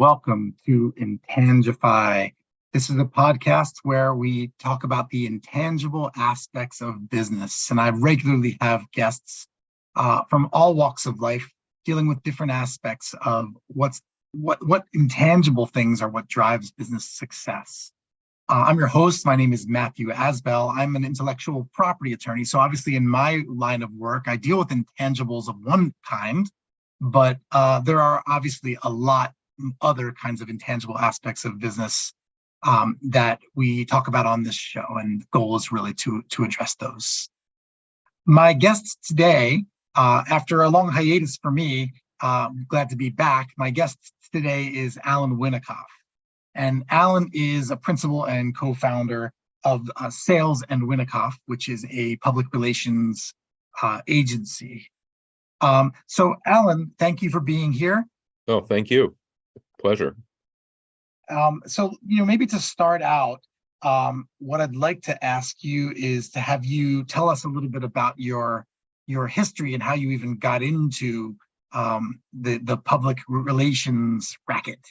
Welcome to Intangify. This is a podcast where we talk about the intangible aspects of business, and I regularly have guests from all walks of life dealing with different aspects of what intangible things are what drives business success. I'm your host. My name is Matthew Asbell. I'm an intellectual property attorney. So obviously in my line of work, I deal with intangibles of one kind, but there are obviously a lot other kinds of intangible aspects of business that we talk about on this show, and the goal is really to address those. My guests today, after a long hiatus for me, glad to be back. My guest today is Alan Winikoff. And Alan is a principal and co-founder of Sales and Winikoff, which is a public relations agency. So Alan, thank you for being here. Oh, thank you. Pleasure. So, maybe to start out, what I'd like to ask you is to have you tell us a little bit about your history and how you even got into the public relations racket.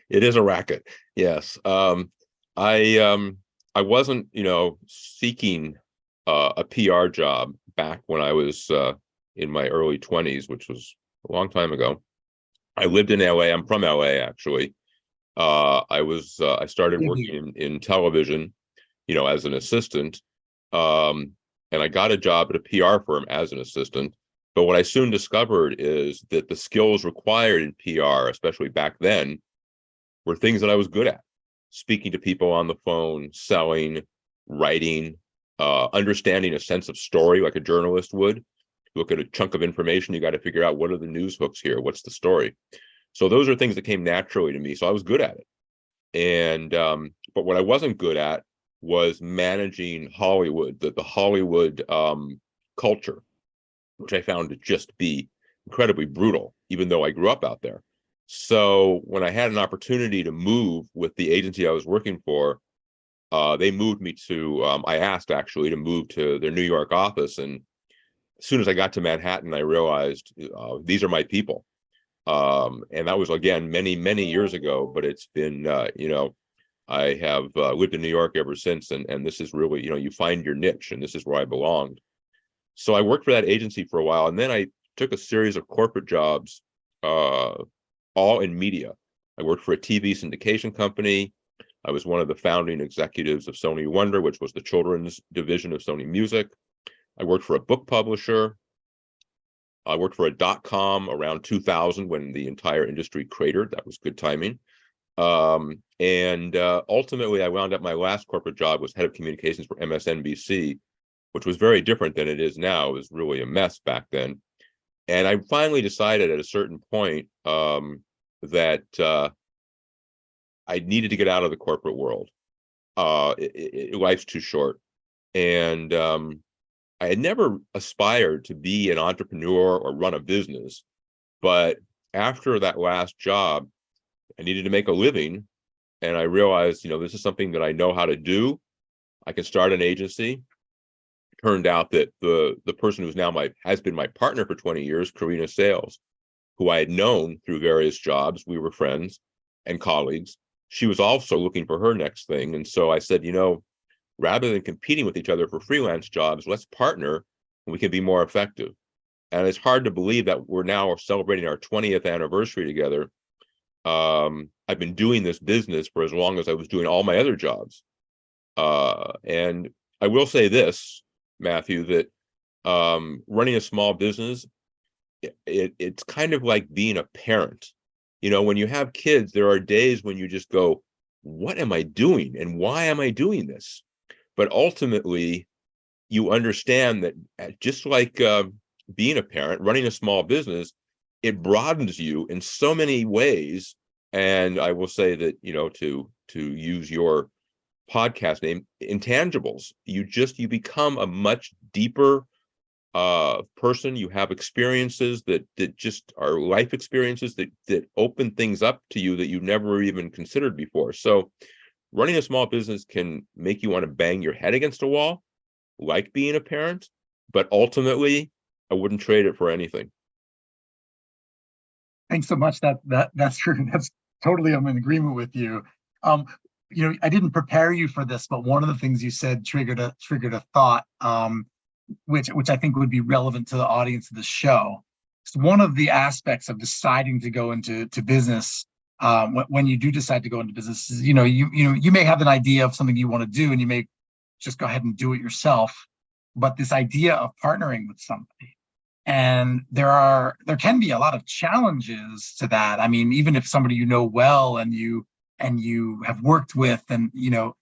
It is a racket. Yes. I wasn't, seeking a PR job back when I was in my early 20s, which was a long time ago. I lived in LA. I'm from LA, actually. I started working in television, as an assistant. And I got a job at a PR firm as an assistant. But what I soon discovered is that the skills required in PR, especially back then, were things that I was good at. Speaking to people on the phone, selling, writing, understanding a sense of story like a journalist would. Look at a chunk of information, you got to figure out what are the news hooks here, what's the story. So those are things that came naturally to me. So I was good at it. And but what I wasn't good at was managing Hollywood, the Hollywood culture, which I found to just be incredibly brutal, even though I grew up out there. So when I had an opportunity to move with the agency I was working for, they moved me to, I asked actually to move to their New York office. And as soon as I got to Manhattan, I realized these are my people. And that was, again, many, many years ago, but it's been, I have lived in New York ever since. And this is really, you find your niche, and this is where I belonged. So I worked for that agency for a while, and then I took a series of corporate jobs, all in media. I worked for a TV syndication company. I was one of the founding executives of Sony Wonder, which was the children's division of Sony Music. I worked for a book publisher. I worked for a .com around 2000 when the entire industry cratered. That was good timing. And ultimately, I wound up, my last corporate job was head of communications for MSNBC, which was very different than it is now. It was really a mess back then. And I finally decided at a certain point that I needed to get out of the corporate world. Life's too short. And I had never aspired to be an entrepreneur or run a business. But after that last job, I needed to make a living. And I realized, this is something that I know how to do. I can start an agency. Turned out that the person who's now has been my partner for 20 years, Karina Sales, who I had known through various jobs, we were friends and colleagues. She was also looking for her next thing. And so I said, rather than competing with each other for freelance jobs, let's partner and we can be more effective. And it's hard to believe that we're now celebrating our 20th anniversary together. I've been doing this business for as long as I was doing all my other jobs. And I will say this, Matthew, that running a small business, it's kind of like being a parent. When you have kids, there are days when you just go, what am I doing? And why am I doing this? But ultimately, you understand that just like being a parent, running a small business, it broadens you in so many ways. And I will say that, to use your podcast name, intangibles, you become a much deeper person. You have experiences that just are life experiences that open things up to you that you never even considered before. So running a small business can make you want to bang your head against a wall, like being a parent, but ultimately I wouldn't trade it for anything. Thanks so much. That's true. That's totally, I'm in agreement with you. Um, I didn't prepare you for this, but one of the things you said triggered a thought, which I think would be relevant to the audience of the show. So one of the aspects of deciding to go into business, when you do decide to go into business, is, you may have an idea of something you want to do, and you may just go ahead and do it yourself. But this idea of partnering with somebody, and there can be a lot of challenges to that. I mean, even if somebody you know well, and you have worked with, and you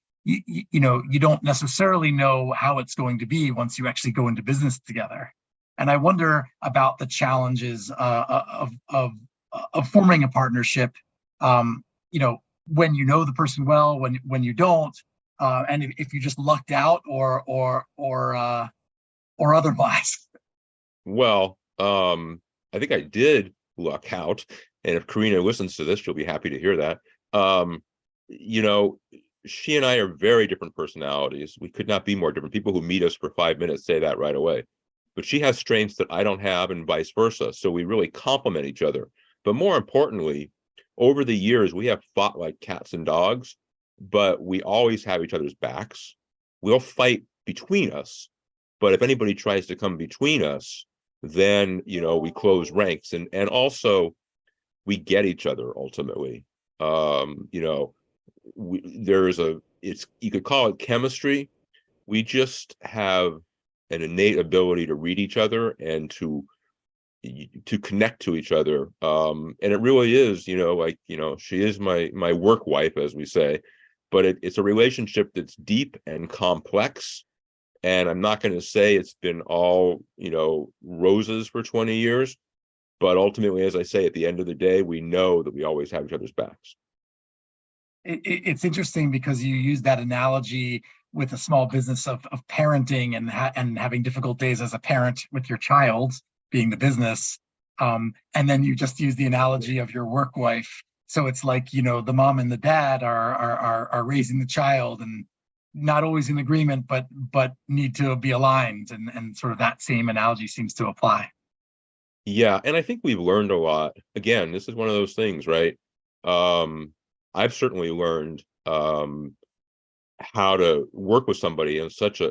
don't necessarily know how it's going to be once you actually go into business together. And I wonder about the challenges of forming a partnership. Um, when you know the person well, when you don't, and if you just lucked out, or otherwise. Well, I think I did luck out, and if Karina listens to this, she'll be happy to hear that. You know, she and I are very different personalities. We could not be more different. People who meet us for 5 minutes say that right away. But she has strengths that I don't have, and vice versa. So we really complement each other. But more importantly, over the years, we have fought like cats and dogs, but we always have each other's backs. We'll fight between us, but if anybody tries to come between us, then we close ranks, and also we get each other ultimately. You could call it chemistry. We just have an innate ability to read each other and to connect to each other. And it really is, she is my work wife, as we say, but it's a relationship that's deep and complex. And I'm not going to say it's been all, roses for 20 years, but ultimately, as I say, at the end of the day, we know that we always have each other's backs. It's interesting because you use that analogy with a small business of parenting, and having difficult days as a parent with your child being the business. And then you just use the analogy of your work wife. So it's like, the mom and the dad are raising the child, and not always in agreement, but need to be aligned, and sort of that same analogy seems to apply. Yeah, and I think we've learned a lot. Again, this is one of those things, right? I've certainly learned how to work with somebody in such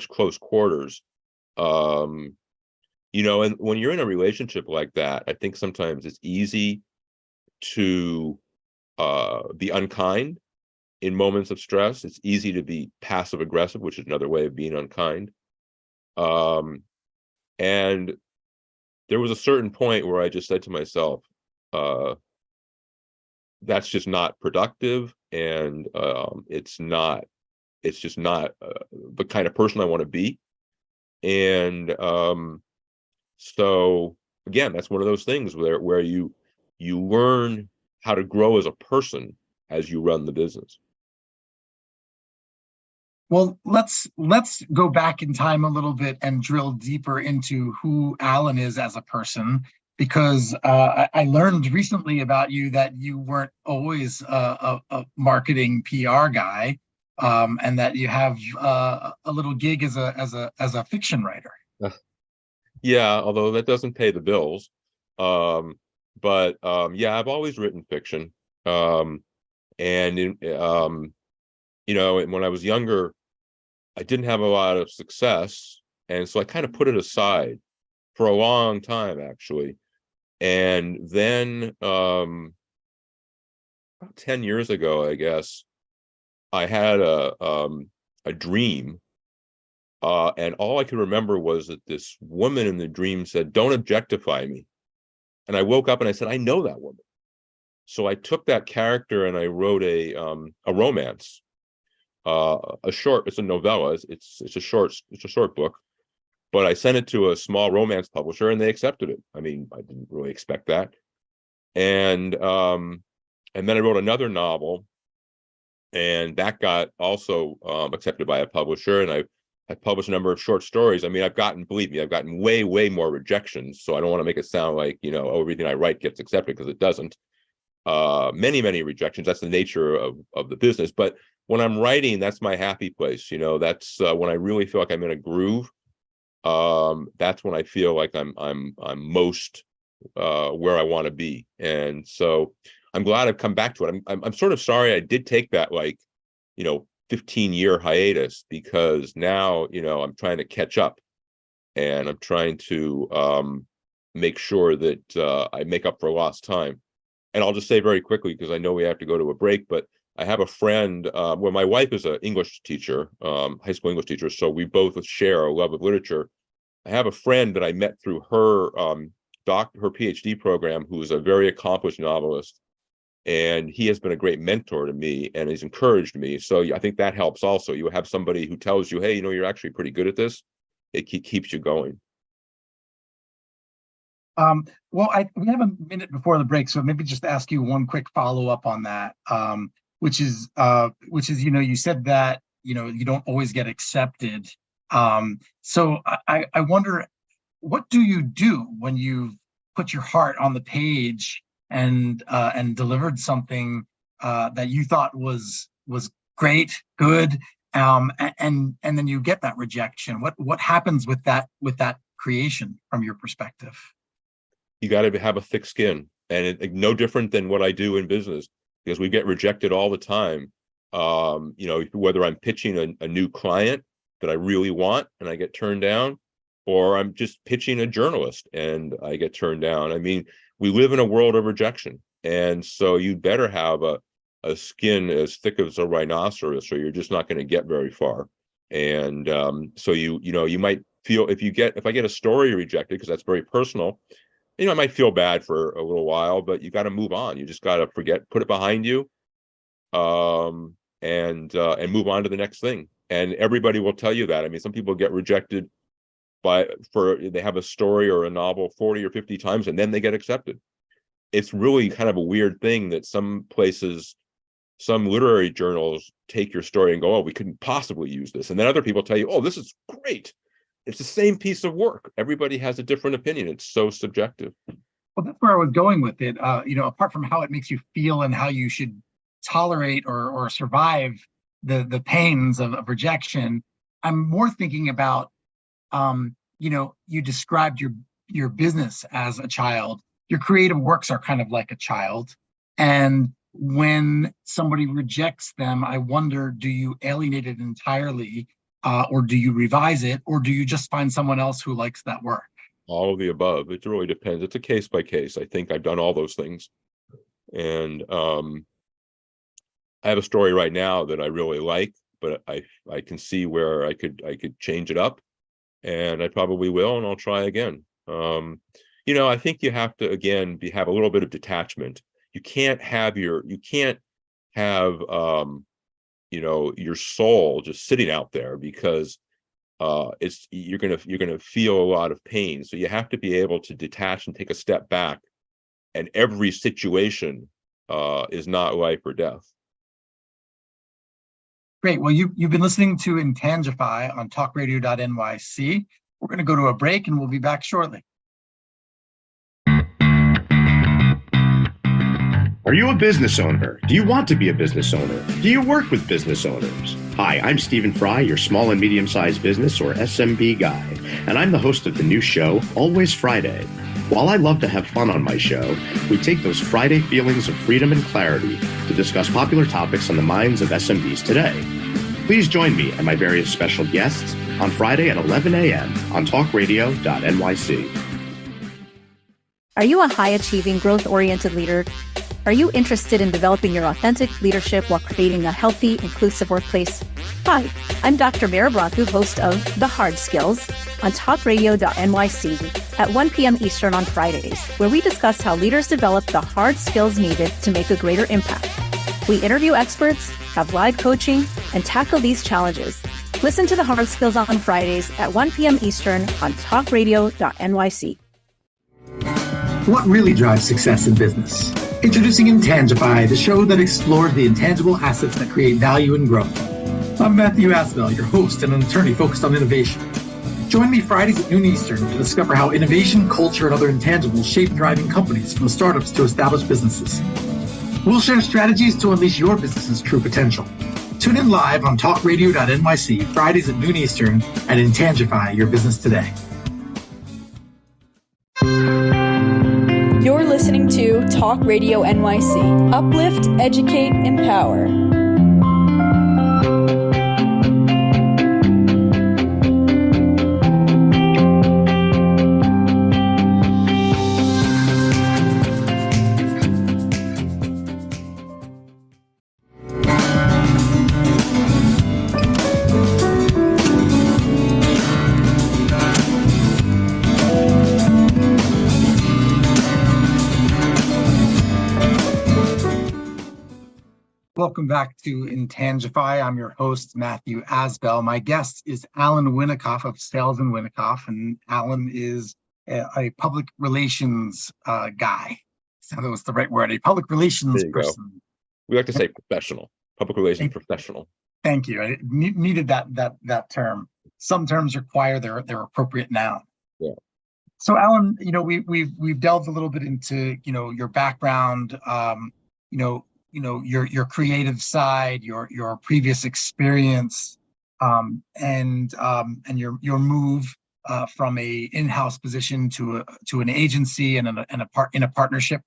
close quarters. And when you're in a relationship like that, I think sometimes it's easy to be unkind in moments of stress. It's easy to be passive aggressive, which is another way of being unkind. And there was a certain point where I just said to myself, that's just not productive, and it's just not the kind of person I want to be. And so again, that's one of those things where you learn how to grow as a person as you run the business. Well, let's go back in time a little bit and drill deeper into who Alan is as a person, because I learned recently about you that you weren't always a marketing PR guy, and that you have a little gig as a fiction writer. Yeah, although that doesn't pay the bills. But yeah, I've always written fiction. And when I was younger, I didn't have a lot of success, and so I kind of put it aside for a long time, actually. And then about 10 years ago, I guess, I had a dream, and all I could remember was that this woman in the dream said, "Don't objectify me." And I woke up and I said, "I know that woman." So I took that character and I wrote a romance. It's a novella. It's a short book, but I sent it to a small romance publisher and they accepted it. I mean, I didn't really expect that. And then I wrote another novel, and that got also accepted by a publisher, and I published a number of short stories. I mean, believe me, I've gotten way more rejections, so I don't want to make it sound like, everything I write gets accepted, because it doesn't. Many rejections. That's the nature of the business. But when I'm writing, that's my happy place. That's when I really feel like I'm in a groove. That's when I feel like I'm most where I want to be. And so I'm glad I've come back to it. I'm sort of sorry I did take that 15-year hiatus, because now, I'm trying to catch up, and I'm trying to make sure that I make up for lost time. And I'll just say very quickly, because I know we have to go to a break, but I have a friend, my wife is an English teacher, high school English teacher, so we both share a love of literature. I have a friend that I met through her her PhD program, who is a very accomplished novelist, and he has been a great mentor to me, and he's encouraged me. So I think that helps also. You have somebody who tells you, hey, you're actually pretty good at this. It keeps you going. We have a minute before the break, so maybe just ask you one quick follow-up on that, which is, you said that, you don't always get accepted. So I wonder, what do you do when you put your heart on the page and delivered something that you thought was great, good, and then you get that rejection? What happens with that creation from your perspective? You got to have a thick skin, and no different than what I do in business, because we get rejected all the time. Whether I'm pitching a new client that I really want and I get turned down, or I'm just pitching a journalist and I get turned down. I mean, we live in a world of rejection, and so you better have a skin as thick as a rhinoceros, or you're just not going to get very far. And so you might feel, if I get a story rejected, because that's very personal, I might feel bad for a little while, but you got to move on. You just got to put it behind you, and move on to the next thing. And everybody will tell you that. I mean, some people get rejected they have a story or a novel 40 or 50 times, and then they get accepted. It's really kind of a weird thing that some places, some literary journals take your story and go, oh, we couldn't possibly use this. And then other people tell you, oh, this is great. It's the same piece of work. Everybody has a different opinion. It's so subjective. Well, that's where I was going with it. Apart from how it makes you feel and how you should tolerate or survive the pains of rejection, I'm more thinking about, you described your business as a child. Your creative works are kind of like a child. And when somebody rejects them, I wonder, do you alienate it entirely? Or do you revise it, or do you just find someone else who likes that work? All of the above. It really depends. It's a case by case. I think I've done all those things. And I have a story right now that I really like, but I can see where I could change it up, and I probably will, and I'll try again. I think you have to, again, have a little bit of detachment. You can't have your soul just sitting out there, because you're gonna feel a lot of pain. So you have to be able to detach and take a step back. And every situation is not life or death. Great. Well, you've been listening to Intangify on talkradio.nyc. We're going to go to a break, and we'll be back shortly. Are you a business owner? Do you want to be a business owner? Do you work with business owners? Hi, I'm Stephen Fry, your small and medium-sized business, or SMB guy, and I'm the host of the new show, Always Friday. While I love to have fun on my show, we take those Friday feelings of freedom and clarity to discuss popular topics on the minds of SMBs today. Please join me and my various special guests on Friday at 11 a.m. on talkradio.nyc. Are you a high-achieving, growth-oriented leader? Are you interested in developing your authentic leadership while creating a healthy, inclusive workplace? Hi, I'm Dr. Mara Broncu, host of The Hard Skills on talkradio.nyc at 1 p.m. Eastern on Fridays, where we discuss how leaders develop the hard skills needed to make a greater impact. We interview experts, have live coaching, and tackle these challenges. Listen to The Hard Skills on Fridays at 1 p.m. Eastern on talkradio.nyc. What really drives success in business? Introducing Intangify, the show that explores the intangible assets that create value and growth. I'm Matthew Asbell, your host and an attorney focused on innovation. Join me Fridays at noon Eastern to discover how innovation, culture, and other intangibles shape thriving companies, from startups to established businesses. We'll share strategies to unleash your business's true potential. Tune in live on talkradio.nyc Fridays at noon Eastern and Intangify your business today. Talk Radio NYC. Uplift, educate, empower. Welcome back to Intangify. I'm your host, Matthew Asbell. My guest is Alan Winnikoff of Sales and Winnikoff, and Alan is a public relations guy. So that was the right word, a public relations person. We like to say professional, public relations professional. Thank you. I needed that term. Some terms require their appropriate noun. Yeah. So Alan, we've delved a little bit into your background, your creative side, your previous experience, and your move from a in-house position to an agency and in a partnership.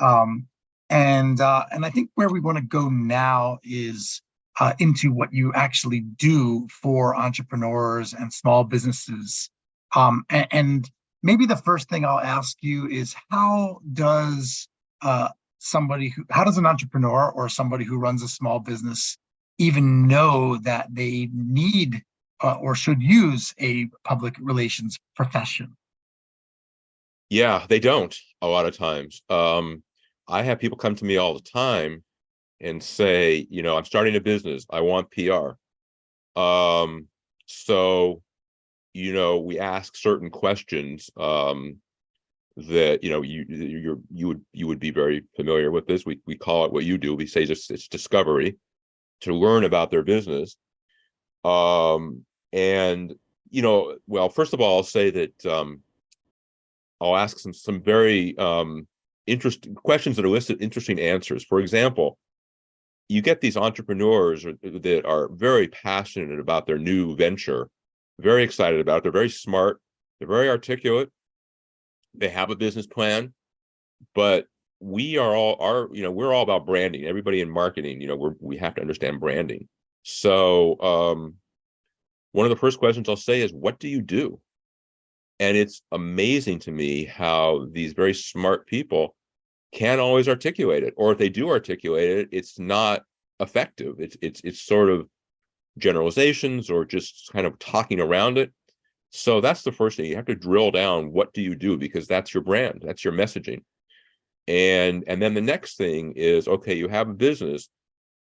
And I think where we want to go now is into what you actually do for entrepreneurs and small businesses. And maybe the first thing I'll ask you is, how does an entrepreneur or somebody who runs a small business even know that they need or should use a public relations profession? Yeah, they don't a lot of times. I have people come to me all the time and say, I'm starting a business. I want PR. So, we ask certain questions that you would be very familiar with this. We call it what you do. We say it's discovery, to learn about their business. And first of all, I'll say that I'll ask some very interesting questions that elicit interesting answers. For example, you get these entrepreneurs that are very passionate about their new venture, very excited about it. They're very smart. They're very articulate. They have a business plan, but we're all about branding. Everybody in marketing, we have to understand branding. So one of the first questions I'll say is, what do you do? And it's amazing to me how these very smart people can't always articulate it, or if they do articulate it, it's not effective. It's sort of generalizations or just kind of talking around it. So that's the first thing. You have to drill down, what do you do? Because that's your brand, that's your messaging. And then the next thing is, okay, you have a business.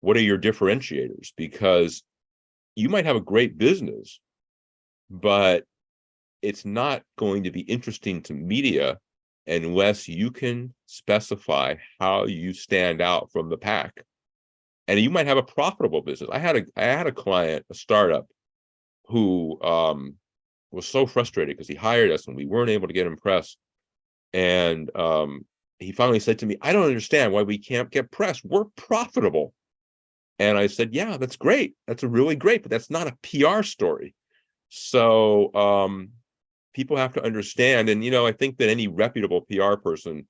What are your differentiators? Because you might have a great business, but it's not going to be interesting to media unless you can specify how you stand out from the pack. And you might have a profitable business. I had a client, a startup, who was so frustrated because he hired us and we weren't able to get him press. And he finally said to me, I don't understand why we can't get press. We're profitable. And I said, yeah, that's great. That's really great, but that's not a PR story. So people have to understand. And, I think that any reputable PR person,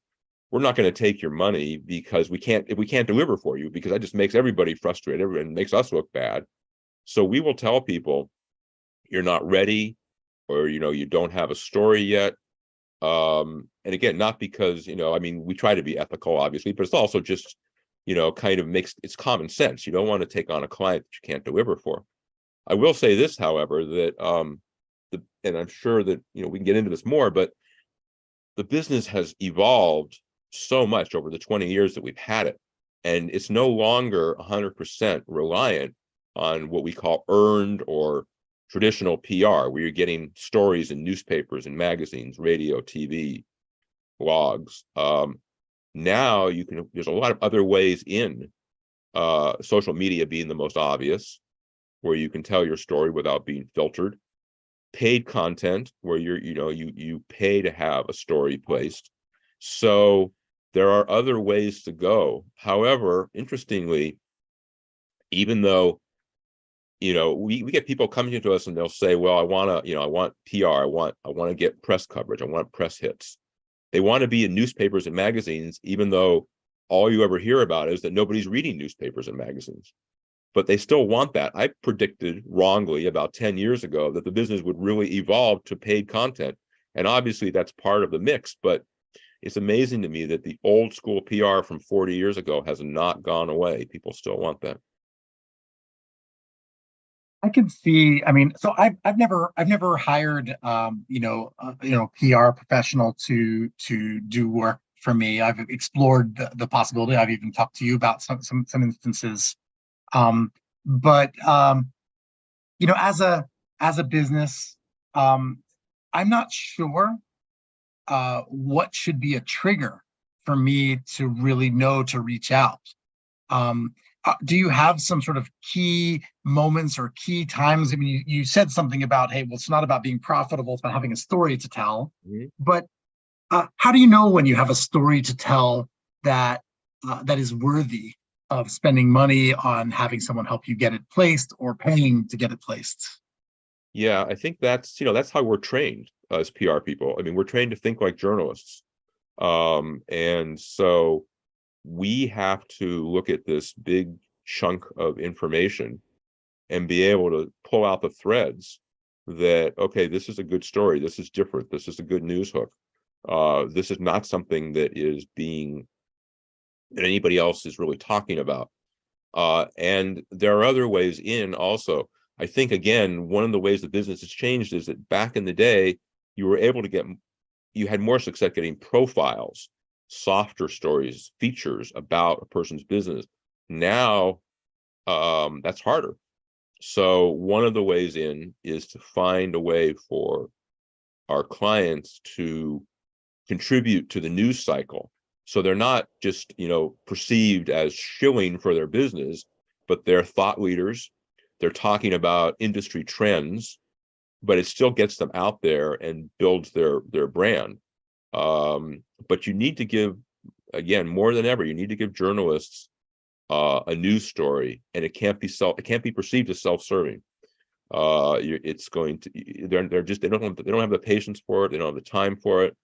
we're not going to take your money because we can't deliver for you, because that just makes everybody frustrated and makes us look bad. So we will tell people, you're not ready, or, you don't have a story yet. And again, not because, we try to be ethical, obviously, but it's also just, kind of it's common sense. You don't want to take on a client that you can't deliver for. I will say this, however, that, and I'm sure that, we can get into this more, but the business has evolved so much over the 20 years that we've had it. And it's no longer 100% reliant on what we call earned or traditional PR, where you're getting stories in newspapers and magazines, radio, TV, blogs. Now there's a lot of other ways in, social media being the most obvious, where you can tell your story without being filtered. Paid content, where you pay to have a story placed. So there are other ways to go. However, interestingly, even though we get people coming to us and they'll say, well, I want PR, I want to get press coverage, I want press hits. They want to be in newspapers and magazines, even though all you ever hear about is that nobody's reading newspapers and magazines. But they still want that. I predicted wrongly about 10 years ago that the business would really evolve to paid content. And obviously that's part of the mix, but it's amazing to me that the old school PR from 40 years ago has not gone away. People still want that. I can see. I mean, so I've never hired PR professional to do work for me. I've explored the possibility. I've even talked to you about some instances. But as a business, I'm not sure what should be a trigger for me to really know to reach out. Do you have some sort of key moments or key times? I mean, you said something about, hey, well, it's not about being profitable, it's about having a story to tell. Mm-hmm. But how do you know when you have a story to tell that is worthy of spending money on having someone help you get it placed or paying to get it placed? Yeah, I think that's how we're trained as PR people. I mean, we're trained to think like journalists. And so we have to look at this big chunk of information and be able to pull out the threads that, okay, this is a good story. This is different. This is a good news hook. This is not something that anybody else is really talking about. And there are other ways in also. I think, again, one of the ways the business has changed is that back in the day, you had more success getting profiles, softer stories, features about a person's business. Now, that's harder. So one of the ways in is to find a way for our clients to contribute to the news cycle. So they're not just, perceived as shilling for their business, but they're thought leaders. They're talking about industry trends, but it still gets them out there and builds their brand. But you need to give, again, more than ever, you need to give journalists a news story, and it can't be perceived as self-serving. It's going to, they don't have the patience for it. They don't have the time for it.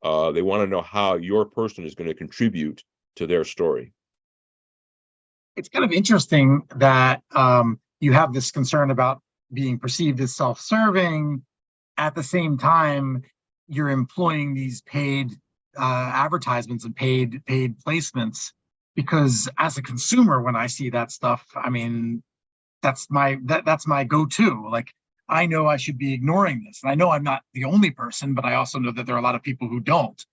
They want to know how your person is going to contribute to their story. It's kind of interesting that you have this concern about being perceived as self-serving. At the same time, you're employing these paid advertisements and paid placements, because as a consumer, when I see that stuff, I mean, that's my go-to. Like, I know I should be ignoring this, and I know I'm not the only person, but I also know that there are a lot of people who don't.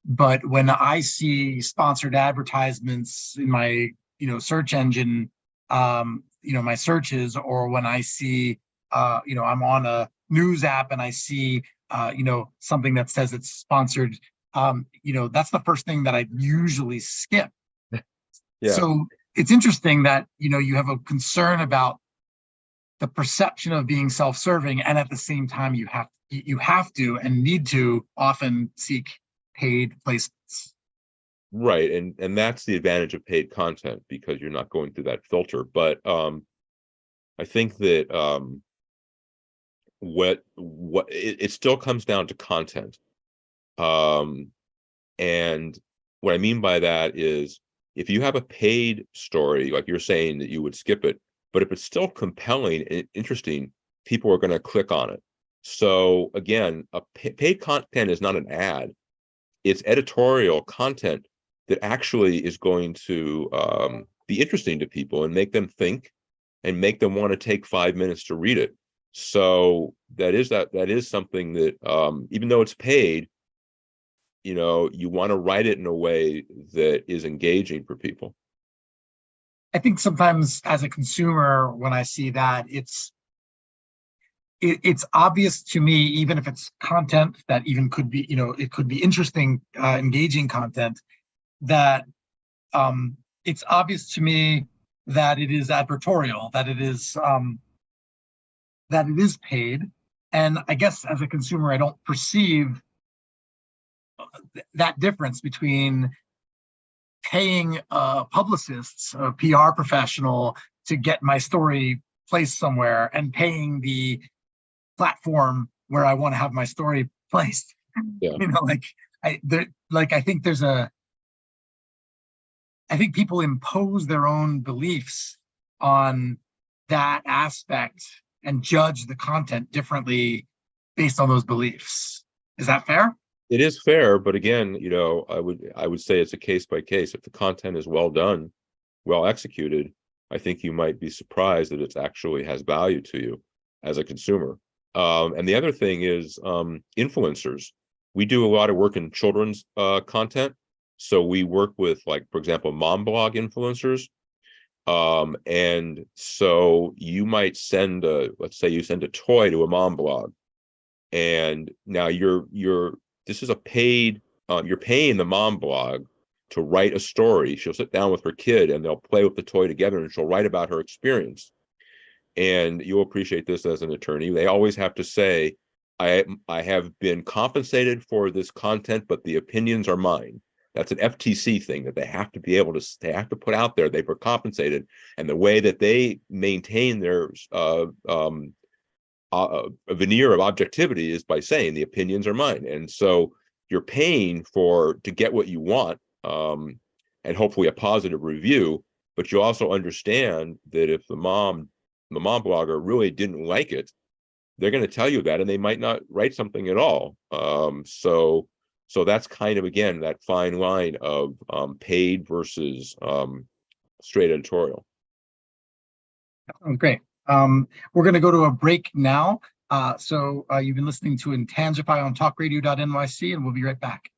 But when I see sponsored advertisements in my search engine, my searches, or when I see I'm on a news app and I see something that says it's sponsored, that's the first thing that I usually skip. Yeah. So it's interesting that you have a concern about the perception of being self-serving, and at the same time you have to and need to often seek paid placements. Right, and that's the advantage of paid content, because you're not going through that filter. But I think that it still comes down to content. And what I mean by that is, if you have a paid story, like you're saying that you would skip it, but if it's still compelling and interesting, people are going to click on it. So again, a paid content is not an ad. It's editorial content that actually is going to be interesting to people and make them think and make them want to take 5 minutes to read it. So that is something that even though it's paid, you want to write it in a way that is engaging for people. I think sometimes as a consumer, when I see that, it's obvious to me, even if it's content that even could be, it could be interesting, engaging content, that it's obvious to me that it is advertorial, that it is paid. And I guess as a consumer, I don't perceive that difference between paying publicists, a PR professional, to get my story placed somewhere, and paying the platform where I want to have my story placed. Yeah. Like I think people impose their own beliefs on that aspect and judge the content differently based on those beliefs. Is that fair? It is fair, but again, I would say it's a case by case. If the content is well done, well executed, I think you might be surprised that it actually has value to you as a consumer. And the other thing is influencers. We do a lot of work in children's content. So we work with, like, for example, mom blog influencers. And so you might let's say you send a toy to a mom blog, and now this is a paid, you're paying the mom blog to write a story. She'll sit down with her kid and they'll play with the toy together, and she'll write about her experience. And you'll appreciate this as an attorney. They always have to say, I have been compensated for this content, but the opinions are mine. That's an FTC thing that they have to be able to, they have to put out there. They were compensated. And the way that they maintain their a veneer of objectivity is by saying the opinions are mine. And so you're paying to get what you want, and hopefully a positive review, but you also understand that if the mom blogger really didn't like it, they're going to tell you that, and they might not write something at all. So that's kind of, again, that fine line of paid versus straight editorial. Oh, great. We're going to go to a break now. So you've been listening to Intangify on talkradio.nyc, and we'll be right back.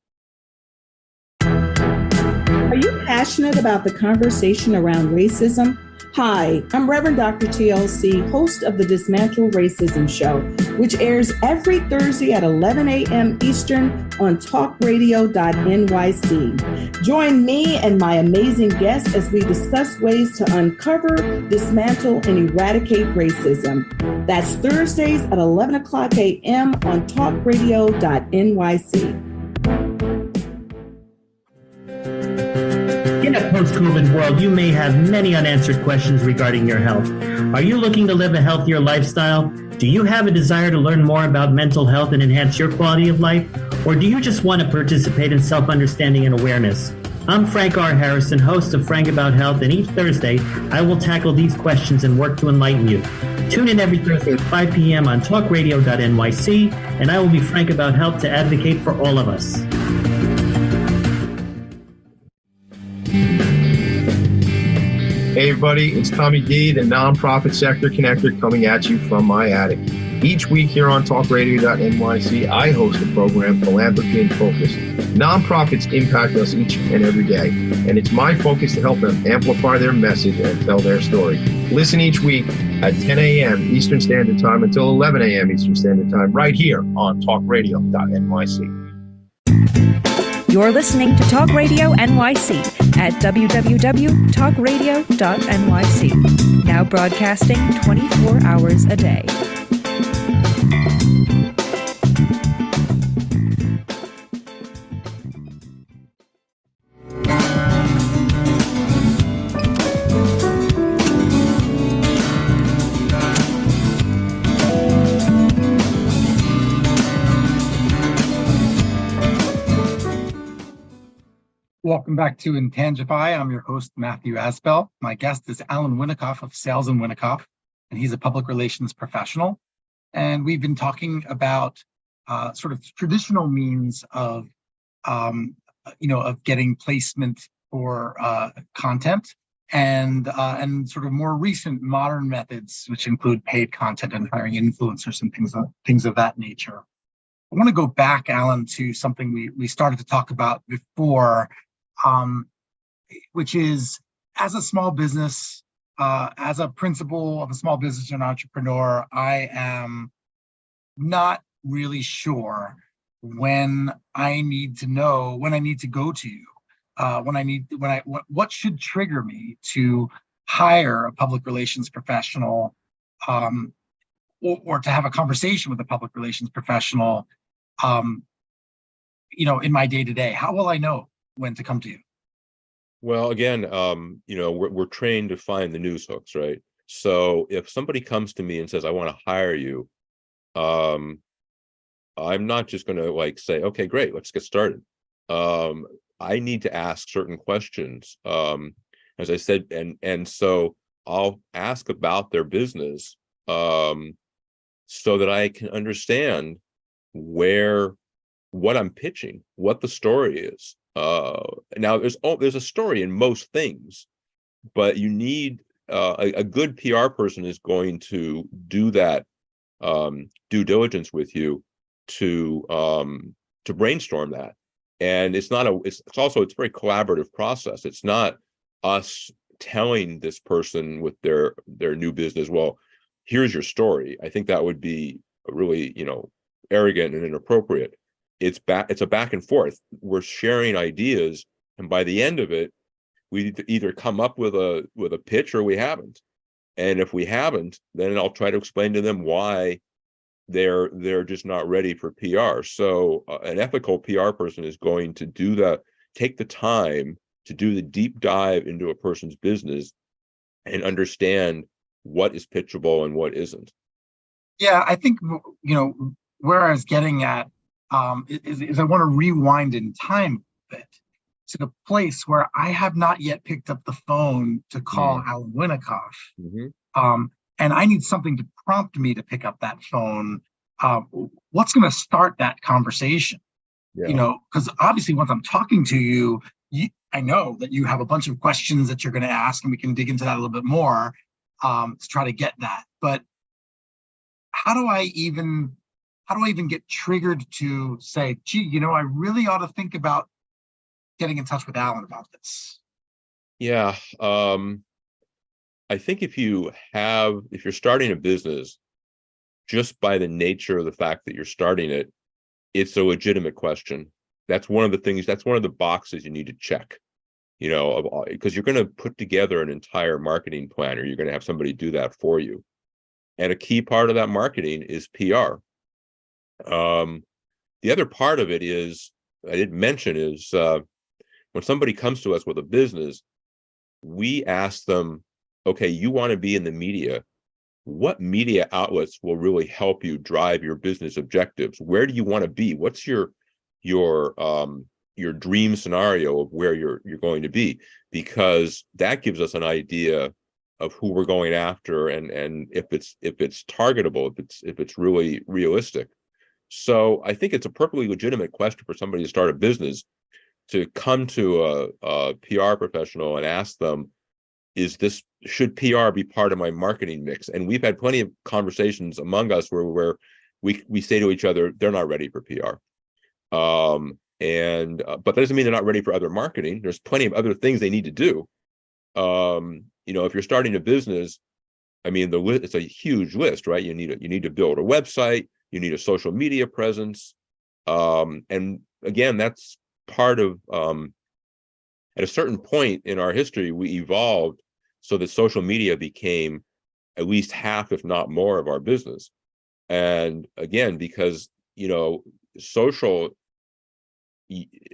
Are you passionate about the conversation around racism? Hi, I'm Reverend Dr. TLC, host of the Dismantle Racism Show, which airs every Thursday at 11 a.m. Eastern on talkradio.nyc. Join me and my amazing guests as we discuss ways to uncover, dismantle, and eradicate racism. That's Thursdays at 11 o'clock a.m. on talkradio.nyc. In a post-COVID world, you may have many unanswered questions regarding your health. Are you looking to live a healthier lifestyle? Do you have a desire to learn more about mental health and enhance your quality of life? Or do you just want to participate in self-understanding and awareness? I'm Frank R. Harrison, host of Frank About Health, and each Thursday, I will tackle these questions and work to enlighten you. Tune in every Thursday at 5 p.m. on talkradio.nyc, and I will be frank about health to advocate for all of us. Hey everybody, it's Tommy D, the nonprofit sector connector, coming at you from my attic. Each week here on talkradio.nyc, I host a program, Philanthropy in Focus. Nonprofits impact us each and every day, and it's my focus to help them amplify their message and tell their story. Listen each week at 10 a.m. Eastern Standard Time until 11 a.m. Eastern Standard Time, right here on talkradio.nyc. You're listening to Talk Radio NYC at www.talkradio.nyc. Now broadcasting 24 hours a day. Welcome back to Intangify. I'm your host, Matthew Asbell. My guest is Alan Winikoff of Sales & Winikoff, and he's a public relations professional. And we've been talking about sort of traditional means of, of getting placement for content, and sort of more recent modern methods, which include paid content and hiring influencers and things of that nature. I want to go back, Alan, to something we started to talk about before, which is, as a small business, as a principal of a small business or an entrepreneur, I am not really sure when I need to go to you, what should trigger me to hire a public relations professional, or to have a conversation with a public relations professional, in my day-to-day. How will I know when to come to you? Well, again, we're trained to find the news hooks, right? So if somebody comes to me and says, I want to hire you, I'm not just going to like say, okay, great, let's get started. I need to ask certain questions. As I said, and so I'll ask about their business, so that I can understand what I'm pitching, what the story is. Now there's a story in most things, but you need a good PR person is going to do that due diligence with you to brainstorm that. And it's not it's very collaborative process. It's not us telling this person with their new business, well, here's your story. I think that would be really, arrogant and inappropriate. It's a back and forth. We're sharing ideas, and by the end of it, we either come up with a pitch or we haven't. And if we haven't, then I'll try to explain to them why they're just not ready for PR. So an ethical PR person is going to take the time to do the deep dive into a person's business and understand what is pitchable and what isn't. Yeah, I think, where I was getting at is I want to rewind in time a bit to the place where I have not yet picked up the phone to call Alan Winikoff. And I need something to prompt me to pick up that phone. What's going to start that conversation? Yeah. Because obviously once I'm talking to you, I know that you have a bunch of questions that you're going to ask, and we can dig into that a little bit more to try to get that. But how do I even get triggered to say, gee, I really ought to think about getting in touch with Alan about this? Yeah. I think if you're starting a business, just by the nature of the fact that you're starting it, it's a legitimate question. That's one of the boxes you need to check, because you're going to put together an entire marketing plan, or you're going to have somebody do that for you. And a key part of that marketing is PR. The other part of it is, I didn't mention, is when somebody comes to us with a business, we ask them, okay, you want to be in the media. What media outlets will really help you drive your business objectives? Where do you want to be? What's your dream scenario of where you're going to be? Because that gives us an idea of who we're going after, and if it's targetable, if it's really realistic. So I think it's a perfectly legitimate question for somebody to start a business, to come to a PR professional and ask them, should PR be part of my marketing mix? And we've had plenty of conversations among us where we say to each other, they're not ready for PR. But that doesn't mean they're not ready for other marketing. There's plenty of other things they need to do. If you're starting a business, I mean, it's a huge list, right? You need to build a website, you need a social media presence. And again, that's part of, at a certain point in our history, we evolved so that social media became at least half, if not more, of our business. And again, because, social,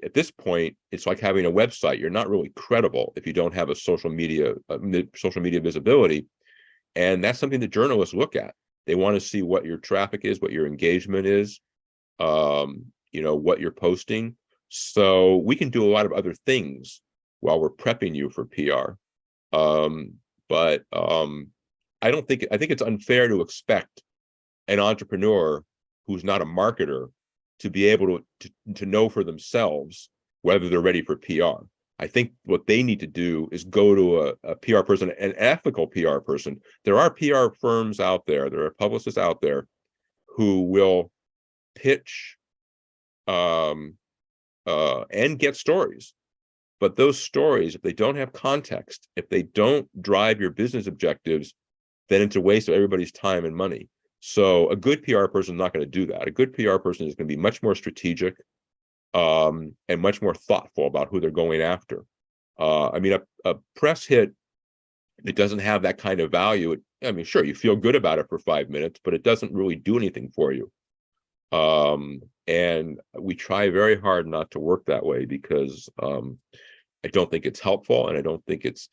at this point, it's like having a website. You're not really credible if you don't have a social media visibility. And that's something that journalists look at. They want to see what your traffic is, what your engagement is, what you're posting. So we can do a lot of other things while we're prepping you for PR. But I think it's unfair to expect an entrepreneur who's not a marketer to be able to know for themselves whether they're ready for PR. I think what they need to do is go to a PR person, an ethical PR person. There are PR firms out there, there are publicists out there who will pitch and get stories. But those stories, if they don't have context, if they don't drive your business objectives, then it's a waste of everybody's time and money. So a good PR person is not going to do that. A good PR person is going to be much more strategic and much more thoughtful about who they're going after. I mean, a press hit, it doesn't have that kind of value. Sure, you feel good about it for 5 minutes, but it doesn't really do anything for you. And we try very hard not to work that way, because I don't think it's helpful, and I don't think it's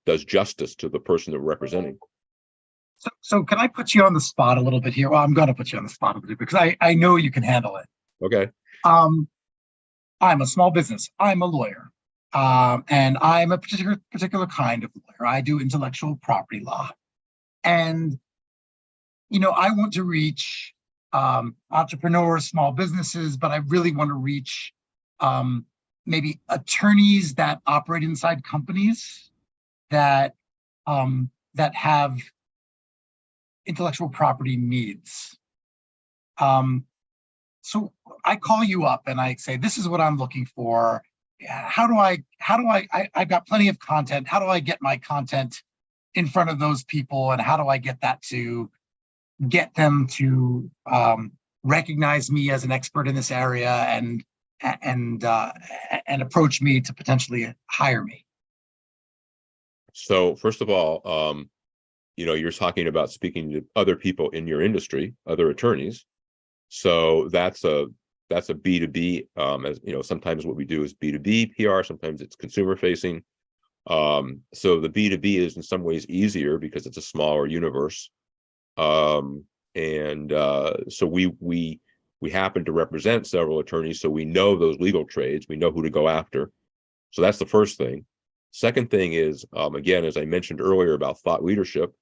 does justice to the person they're representing. So can I put you on the spot a little bit here? Well, I'm going to put you on the spot a little bit because I know you can handle it. Okay. I'm a small business. I'm a lawyer. And I'm a particular kind of lawyer. I do intellectual property law. And, I want to reach entrepreneurs, small businesses, but I really want to reach maybe attorneys that operate inside companies that that have intellectual property needs. So I call you up and I say, this is what I'm looking for. I've got plenty of content. How do I get my content in front of those people? And how do I get them to recognize me as an expert in this area and approach me to potentially hire me? So first of all, you're talking about speaking to other people in your industry, other attorneys. So that's a B2B, as sometimes what we do is B2B PR, sometimes it's consumer facing. So the B2B is in some ways easier because it's a smaller universe. So we happen to represent several attorneys, so we know those legal trades, we know who to go after. So that's the first thing. Second thing is, again, as I mentioned earlier about thought leadership,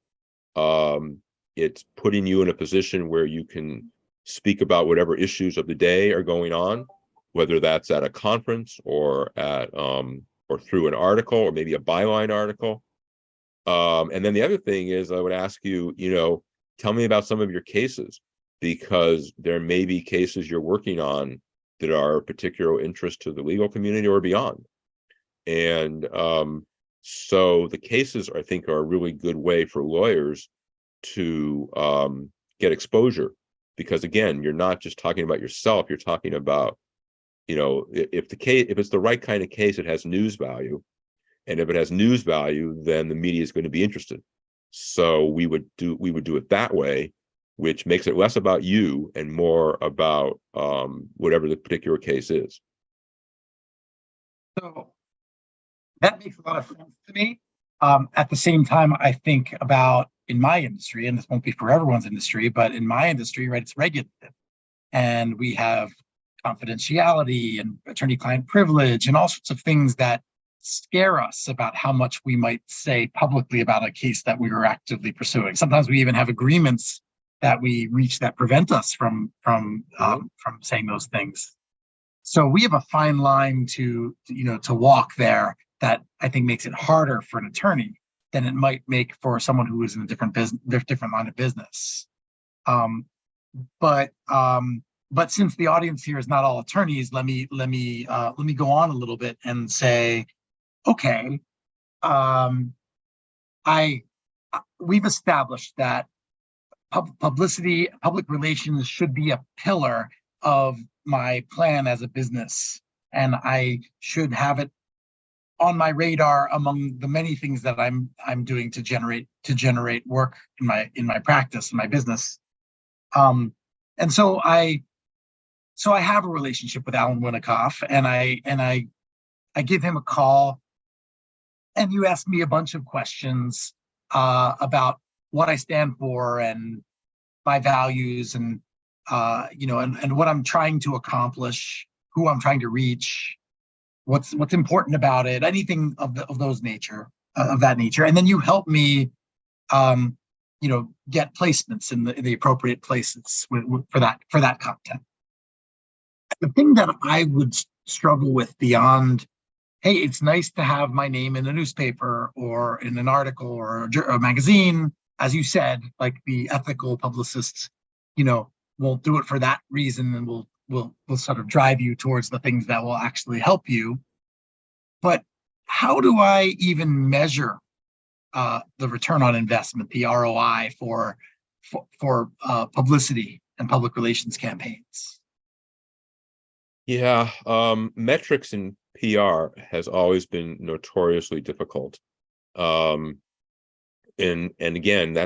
it's putting you in a position where you can speak about whatever issues of the day are going on, whether that's at a conference or at or through an article or maybe a byline article. And then the other thing is, I would ask you, tell me about some of your cases, because there may be cases you're working on that are of particular interest to the legal community or beyond. And so the cases, I think, are a really good way for lawyers to get exposure, because again, you're not just talking about yourself, you're talking about, if it's the right kind of case, it has news value. And if it has news value, then the media is going to be interested. So we would do it that way, which makes it less about you and more about whatever the particular case is. So that makes a lot of sense to me. At the same time, I think about in my industry, and this won't be for everyone's industry, but in my industry, right, it's regulated. And we have confidentiality and attorney-client privilege and all sorts of things that scare us about how much we might say publicly about a case that we were actively pursuing. Sometimes we even have agreements that we reach that prevent us from saying those things. So we have a fine line to walk there that I think makes it harder for an attorney than it might make for someone who is in a different line of business. But since the audience here is not all attorneys, let me go on a little bit and say, okay, we've established that publicity, public relations should be a pillar of my plan as a business, and I should have it on my radar among the many things that I'm doing to generate work in my practice, in my business. And so I have a relationship with Alan Winnikoff, and I give him a call, and you ask me a bunch of questions about what I stand for and my values, and and what I'm trying to accomplish, who I'm trying to reach, what's important about it, anything of that nature, and then you help me, get placements in the appropriate places for that content. The thing that I would struggle with beyond, hey, it's nice to have my name in a newspaper or in an article or a magazine, as you said, like the ethical publicists, won't do it for that reason, and will sort of drive you towards the things that will actually help you. But how do I even measure the return on investment, the ROI for publicity and public relations campaigns? Yeah, metrics in PR has always been notoriously difficult. And again,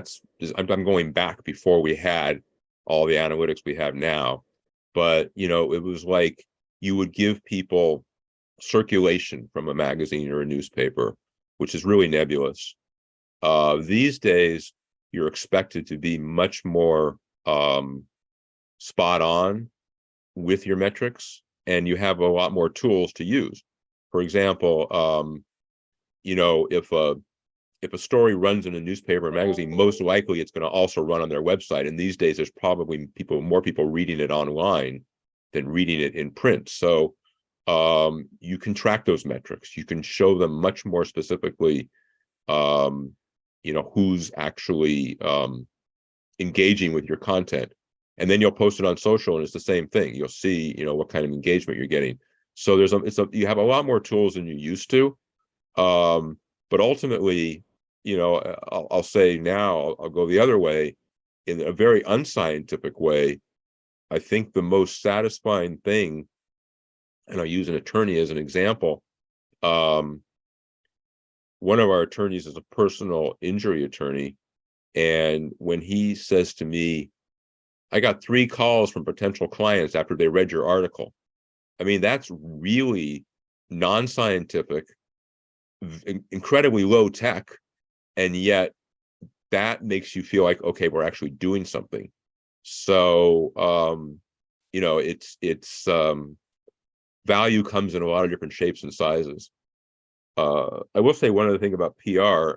I'm going back before we had all the analytics we have now. But it was like you would give people circulation from a magazine or a newspaper, which is really nebulous. These days, you're expected to be much more spot on with your metrics, and you have a lot more tools to use. For example, if a story runs in a newspaper or magazine, most likely it's going to also run on their website. And these days, there's probably more people reading it online than reading it in print. So you can track those metrics. You can show them much more specifically, who's actually engaging with your content. And then you'll post it on social, and it's the same thing. You'll see, what kind of engagement you're getting. So you have a lot more tools than you used to. But ultimately, I'll say now, I'll go the other way. In a very unscientific way, I think the most satisfying thing, and I'll use an attorney as an example. One of our attorneys is a personal injury attorney. And when he says to me, I got 3 calls from potential clients after they read your article. I mean, that's really non-scientific, incredibly low tech. And yet that makes you feel like, okay, we're actually doing something. So, it's value comes in a lot of different shapes and sizes. I will say one other thing about PR.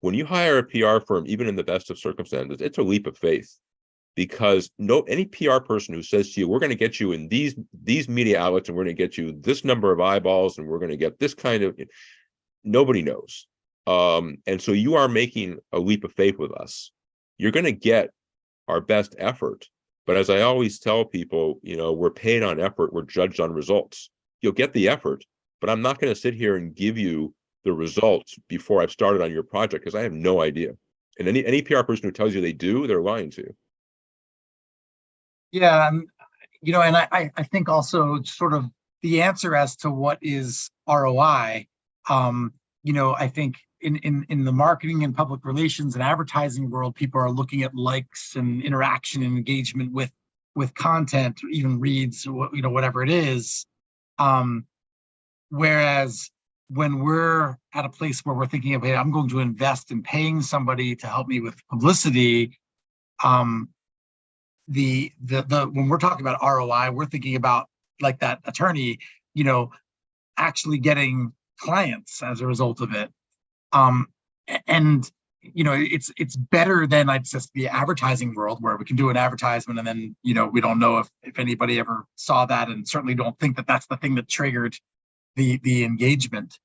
When you hire a PR firm, even in the best of circumstances, it's a leap of faith, because any PR person who says to you, we're going to get you in these media outlets, and we're going to get you this number of eyeballs, and we're going to get this kind of, nobody knows. And so you are making a leap of faith with us. You're going to get our best effort. But as I always tell people, we're paid on effort. We're judged on results. You'll get the effort, but I'm not going to sit here and give you the results before I've started on your project, because I have no idea. And any PR person who tells you they do, they're lying to you. Yeah. And I think also sort of the answer as to what is ROI, I think in the marketing and public relations and advertising world, people are looking at likes and interaction and engagement with content, even reads, whatever it is. Whereas when we're at a place where we're thinking of, hey, I'm going to invest in paying somebody to help me with publicity, when we're talking about ROI, we're thinking about, like that attorney, actually getting clients as a result of it. It's better than just the advertising world, where we can do an advertisement and then, we don't know if anybody ever saw that, and certainly don't think that that's the thing that triggered the engagement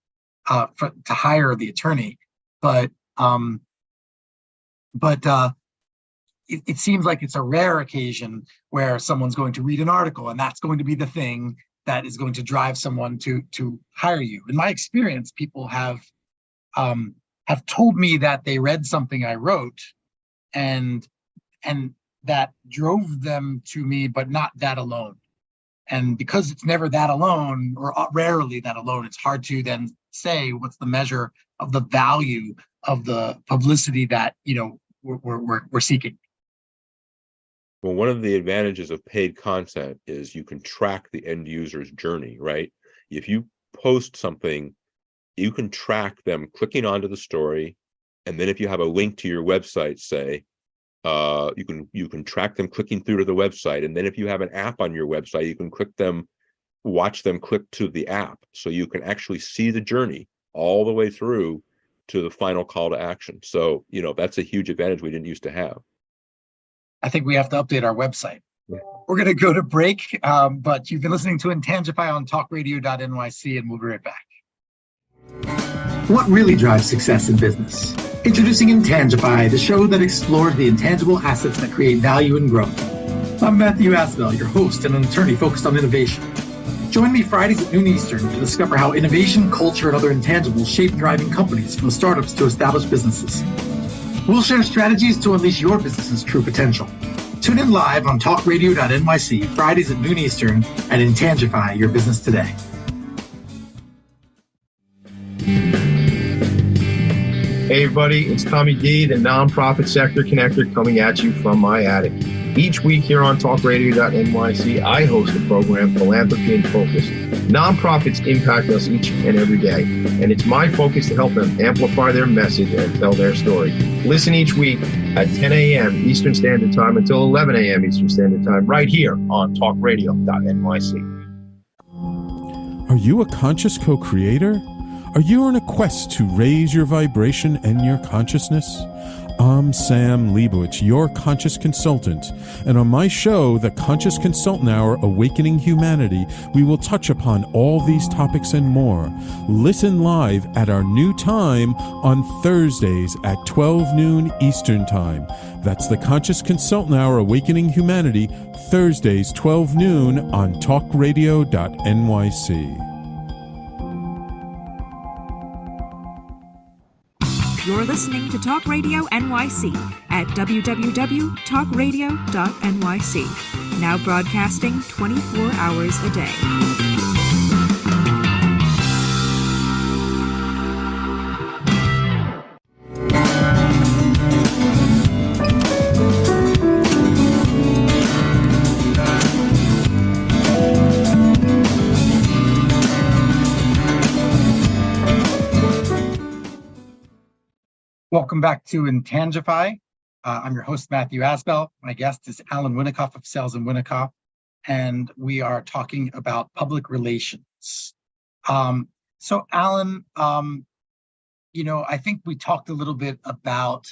to hire the attorney. But it seems like it's a rare occasion where someone's going to read an article, and that's going to be the thing that is going to drive someone to hire you. In my experience, people have told me that they read something I wrote, and that drove them to me, but not that alone. And because it's never that alone, or rarely that alone, it's hard to then say what's the measure of the value of the publicity that we're seeking. Well, one of the advantages of paid content is you can track the end user's journey, right? If you post something, you can track them clicking onto the story, and then if you have a link to your website, say, you can track them clicking through to the website, and then if you have an app on your website, you can watch them click to the app, so you can actually see the journey all the way through to the final call to action. So that's a huge advantage we didn't used to have. I think we have to update our website. Yeah. We're going to go to break, but you've been listening to Intangify on talkradio.nyc, and we'll be right back. What really drives success in business? Introducing Intangify, the show that explores the intangible assets that create value and growth. I'm Matthew Asbell, your host and an attorney focused on innovation. Join me Fridays at noon Eastern to discover how innovation, culture, and other intangibles shape thriving companies, from startups to established businesses. We'll share strategies to unleash your business's true potential. Tune in live on talkradio.nyc, Fridays at noon Eastern, and Intangify your business today. Hey everybody, it's Tommy D, the nonprofit sector connector, coming at you from my attic. Each week here on talkradio.nyc, I host a program, Philanthropy in Focus. Nonprofits impact us each and every day, and it's my focus to help them amplify their message and tell their story. Listen each week at 10 a.m. Eastern Standard Time until 11 a.m. Eastern Standard Time right here on talkradio.nyc. Are you a conscious co-creator? Are you on a quest to raise your vibration and your consciousness? I'm Sam Leibowitz, your conscious consultant, and on my show, The Conscious Consultant Hour, Awakening Humanity, we will touch upon all these topics and more. Listen live at our new time on Thursdays at 12 noon Eastern Time. That's The Conscious Consultant Hour, Awakening Humanity, Thursdays, 12 noon on talkradio.nyc. You're listening to Talk Radio NYC at www.talkradio.nyc. Now broadcasting 24 hours a day. Welcome back to Intangify. I'm your host, Matthew Asbell. My guest is Alan Winikoff of Sales and Winikoff, and we are talking about public relations. So Alan, I think we talked a little bit about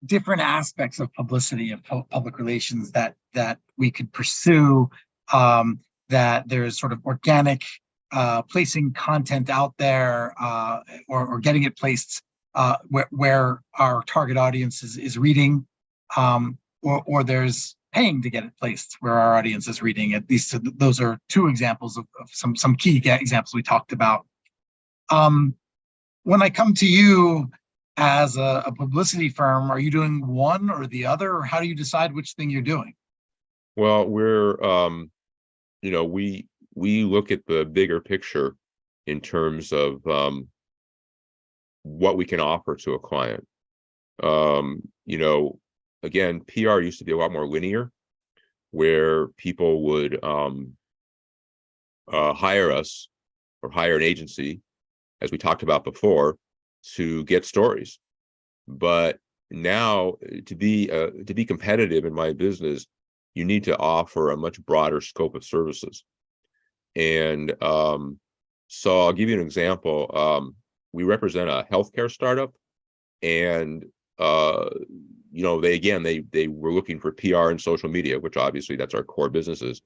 different aspects of publicity of public relations that we could pursue, that there's sort of organic placing content out there or getting it placed where our target audience is reading, or there's paying to get it placed where our audience is reading. At least those are two examples of some key examples we talked about. When I come to you as a publicity firm, are you doing one or the other, or how do you decide which thing you're doing? Well, we're, we look at the bigger picture in terms of what we can offer to a client. Again, PR used to be a lot more linear, where people would hire us or hire an agency, as we talked about before, to get stories. But now, to be competitive in my business, you need to offer a much broader scope of services. And so I'll give you an example. We represent a healthcare startup, and they were looking for PR and social media, which obviously that's our core businesses.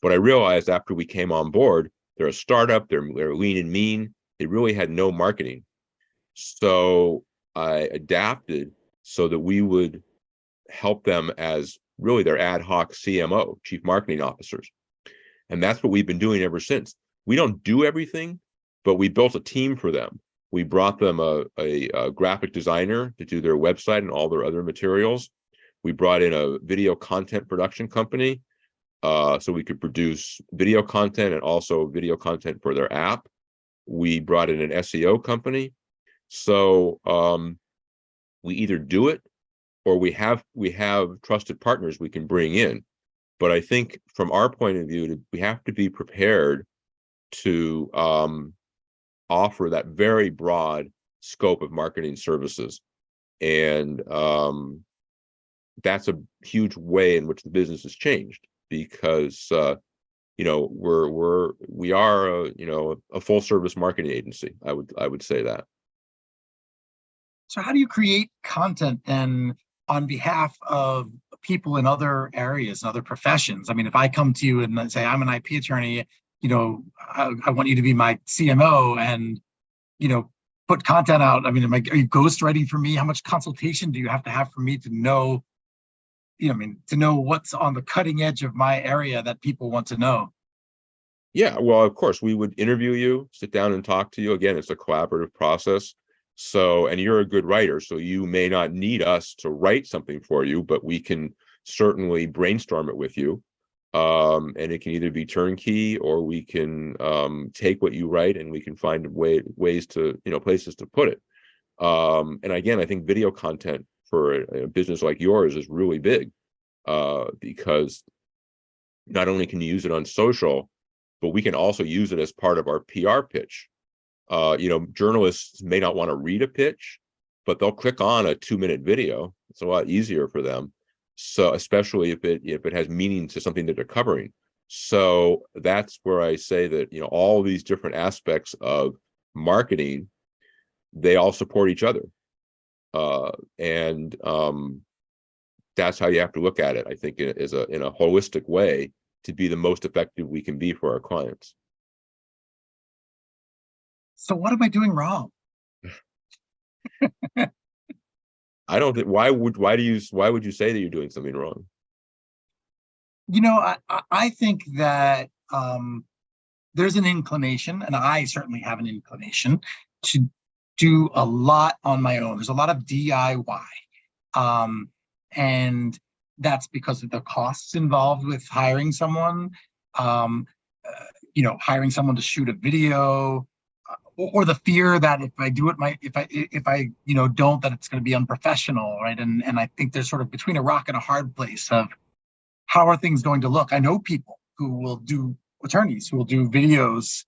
But I realized after we came on board, they're a startup, they're lean and mean, they really had no marketing. So I adapted so that we would help them as really their ad hoc CMO, chief marketing officers. And that's what we've been doing ever since. We don't do everything, but we built a team for them. We brought them a graphic designer to do their website and all their other materials. We brought in a video content production company so we could produce video content and also video content for their app. We brought in an SEO company. So we either do it or we have trusted partners we can bring in. But I think from our point of view, we have to be prepared to offer that very broad scope of marketing services. And that's a huge way in which the business has changed, because we are a full service marketing agency. I would say that. So how do you create content then on behalf of people in other areas and other professions? I mean, if I come to you and say, I'm an IP attorney, I want you to be my CMO and, put content out. I mean, are you ghostwriting for me? How much consultation do you have to have for me to know, to know what's on the cutting edge of my area that people want to know? Yeah, well, of course, we would interview you, sit down and talk to you. Again, it's a collaborative process. So, and you're a good writer, so you may not need us to write something for you, but we can certainly brainstorm it with you. And it can either be turnkey, or we can take what you write and we can find ways to, places to put it. And again, I think video content for a business like yours is really big, because not only can you use it on social, but we can also use it as part of our PR pitch. Journalists may not want to read a pitch, but they'll click on a 2-minute video. It's a lot easier for them. So especially if it has meaning to something that they're covering. So that's where I say that, all these different aspects of marketing, they all support each other. And that's how you have to look at it, I think, in a holistic way to be the most effective we can be for our clients. So what am I doing wrong? I don't think, why would you say that you're doing something wrong? I think that there's an inclination, and I certainly have an inclination to do a lot on my own. There's a lot of DIY. And that's because of the costs involved with hiring someone, hiring someone to shoot a video, or the fear that if I do it, if I don't, that it's going to be unprofessional, right? And I think there's sort of between a rock and a hard place of how are things going to look. I know people who will do attorneys who will do videos,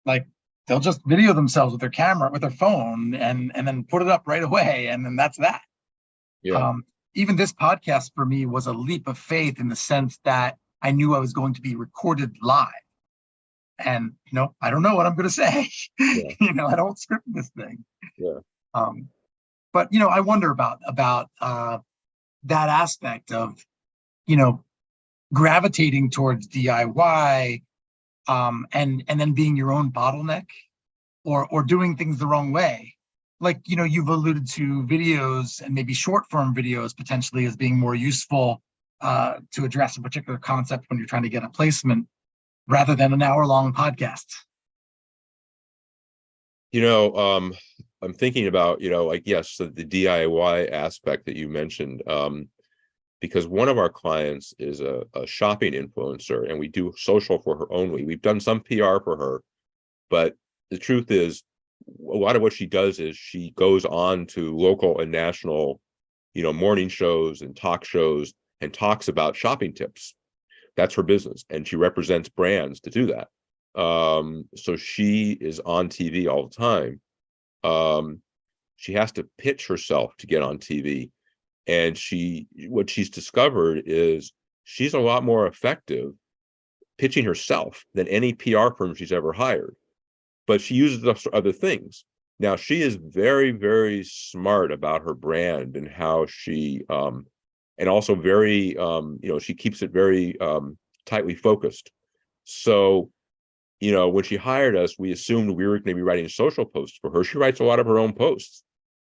like they'll just video themselves with their camera, with their phone, and then put it up right away, and then that's that. Yeah. Even this podcast for me was a leap of faith in the sense that I knew I was going to be recorded live. And, I don't know what I'm going to say. Yeah. I don't script this thing. Yeah. But, I wonder about that aspect of, gravitating towards DIY and then being your own bottleneck or doing things the wrong way. Like, you've alluded to videos and maybe short form videos potentially as being more useful to address a particular concept when you're trying to get a placement rather than an hour-long podcast. I'm thinking about, yes, the DIY aspect that you mentioned, because one of our clients is a shopping influencer, and we do social for her only. We've done some PR for her, but the truth is, a lot of what she does is she goes on to local and national, morning shows and talk shows and talks about shopping tips. That's her business, and she represents brands to do that. So she is on TV all the time. She has to pitch herself to get on TV, and what she's discovered is she's a lot more effective pitching herself than any PR firm she's ever hired. But she uses other things. Now, she is very, very smart about her brand and how she, and also very, she keeps it very tightly focused. So, when she hired us, we assumed we were going to be writing social posts for her. She writes a lot of her own posts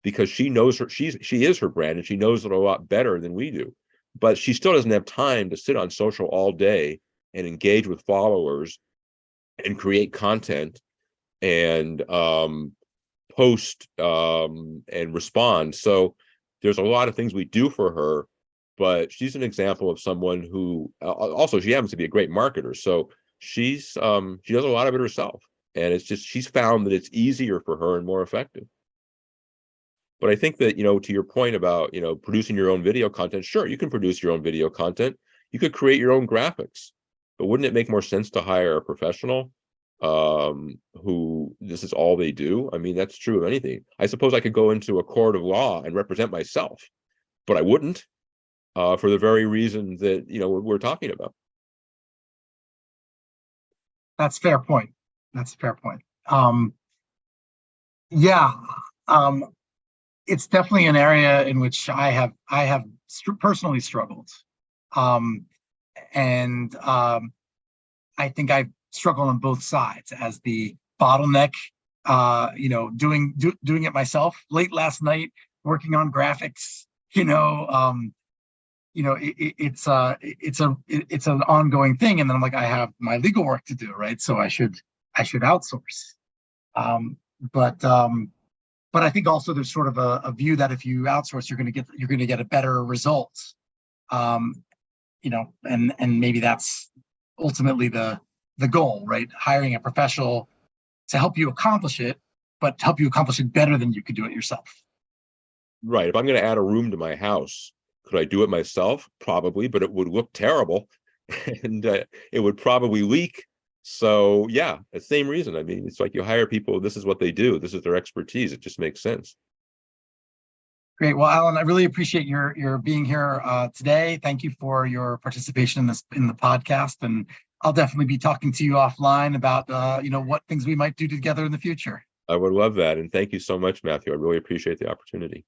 because she knows she is her brand, and she knows it a lot better than we do. But she still doesn't have time to sit on social all day and engage with followers and create content and post and respond. So there's a lot of things we do for her, but she's an example of someone who also, she happens to be a great marketer. So she does a lot of it herself, and it's just, she's found that it's easier for her and more effective. But I think that, to your point about, producing your own video content, sure, you can produce your own video content. You could create your own graphics, but wouldn't it make more sense to hire a professional who this is all they do? I mean, that's true of anything. I suppose I could go into a court of law and represent myself, but I wouldn't, for the very reason that, we're talking about. That's a fair point. It's definitely an area in which I have personally struggled. And I think I've struggled on both sides as the bottleneck, doing it myself. Late last night, working on graphics, it's an ongoing thing. And then I'm like, I have my legal work to do, right? So I should outsource. But I think also there's sort of a view that if you outsource, you're going to get a better result. And maybe that's ultimately the goal, right? Hiring a professional to help you accomplish it, but to help you accomplish it better than you could do it yourself. Right. If I'm going to add a room to my house, could I do it myself? Probably, but it would look terrible and it would probably leak. So yeah, the same reason. I mean, it's like you hire people, this is what they do, this is their expertise. It just makes sense. Great. Well, Alan, I really appreciate your being here today. Thank you for your participation in the podcast, and I'll definitely be talking to you offline about what things we might do together in the future. I would love that, and thank you so much, Matthew. I really appreciate the opportunity.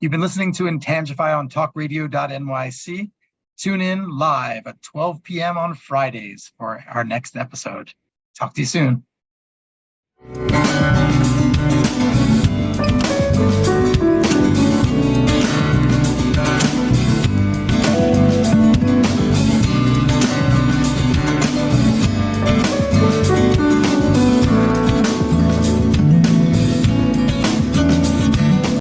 You've been listening to Intangify on talkradio.nyc. Tune in live at 12 p.m. on Fridays for our next episode. Talk to you soon.